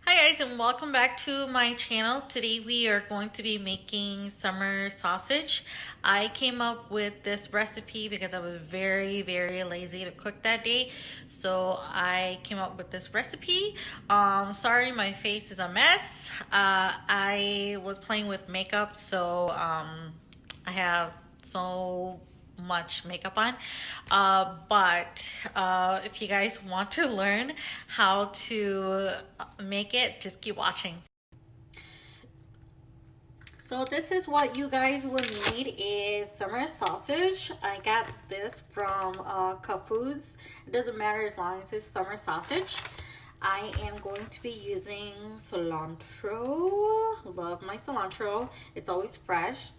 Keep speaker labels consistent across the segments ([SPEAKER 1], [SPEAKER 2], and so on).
[SPEAKER 1] Hi guys, and welcome back to my channel. Today we are going to be making summer sausage. I came up with this recipe because I was very lazy to cook that day, so I came up with this recipe. Sorry, my face is a mess. I was playing with makeup, so I have so much makeup on, but if you guys want to learn how to make it, just keep watching. So this is what you guys will need is summer sausage. I got this from Cup Foods. It doesn't matter as long as it's summer sausage. I am going to be using cilantro. Love my cilantro. It's always fresh.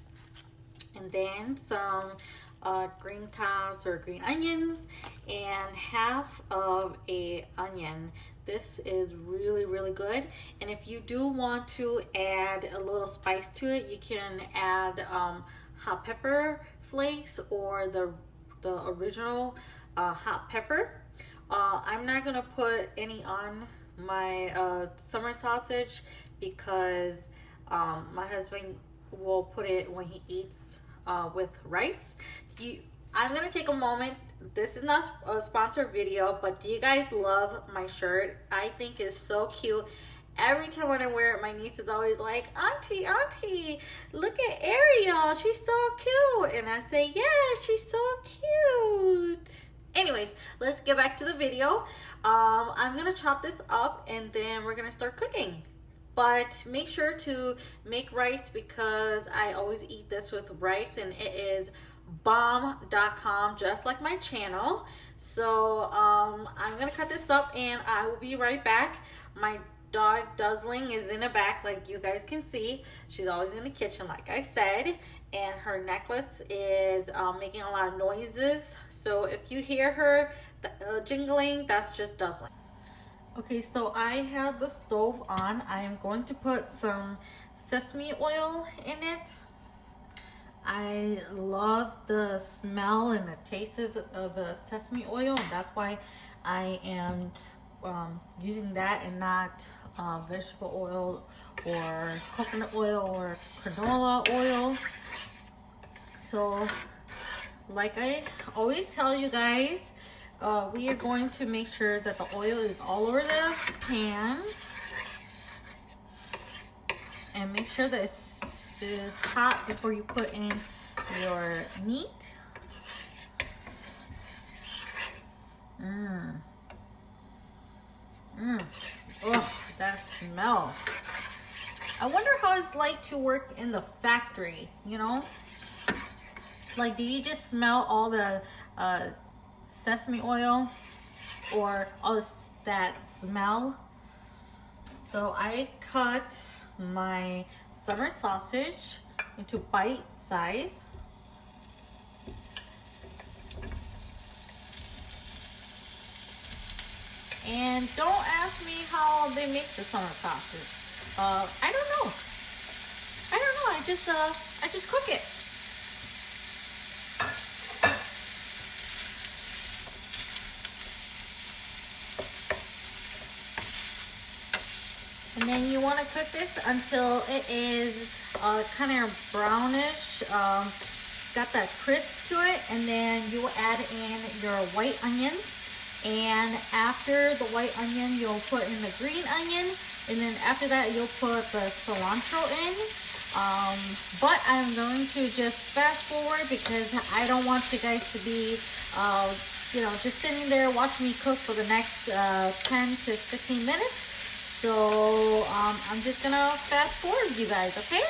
[SPEAKER 1] And then some green tops or green onions and half of a onion. This is really good. And if you do want to add a little spice to it, you can add hot pepper flakes or the original hot pepper. I'm not gonna put any on my summer sausage because my husband will put it when he eats with rice. I'm gonna take a moment. This is not a sponsored video, but do you guys love my shirt? I think it's so cute. Every time when I wear it, my niece is always like, Auntie, look at Ariel, she's so cute. And I say, yeah, she's so cute. Anyways, let's get back to the video. I'm gonna chop this up and then we're gonna start cooking. But make sure to make rice because I always eat this with rice, and it is bomb.com, just like my channel. So I'm gonna cut this up and I will be right back. My dog Duzzling is in the back, like you guys can see. She's always in the kitchen, like I said, and her necklace is making a lot of noises. So if you hear her jingling, that's just Duzzling. Okay, so I have the stove on. I am going to put some sesame oil in it. I love the smell and the taste of the sesame oil, and that's why I am using that and not vegetable oil or coconut oil or canola oil. So like I always tell you guys, we are going to make sure that the oil is all over the pan and make sure that it is hot before you put in your meat. Oh, that smell. I wonder how it's like to work in the factory, you know? Like, do you just smell all the sesame oil or all that smell? So I cut my summer sausage into bite size. And don't ask me how they make the summer sausage. I don't know. I just cook it. And then you want to cook this until it is kind of brownish, got that crisp to it, and then you will add in your white onions. And after the white onion, you'll put in the green onion, and then after that, you'll put the cilantro in. But I'm going to just fast forward because I don't want you guys to be, you know, just sitting there watching me cook for the next 10 to 15 minutes. So I'm just gonna fast forward you guys, okay?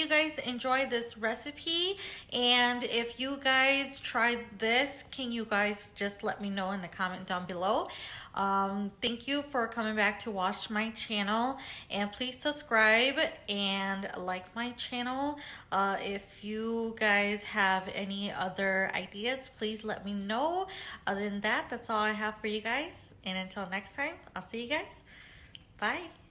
[SPEAKER 1] you guys enjoy this recipe, and if you guys tried this, can you guys just let me know in the comment down below. Thank you for coming back to watch my channel, and please subscribe and like my channel. If you guys have any other ideas, please let me know. Other than that, that's all I have for you guys, and until next time, I'll see you guys. Bye.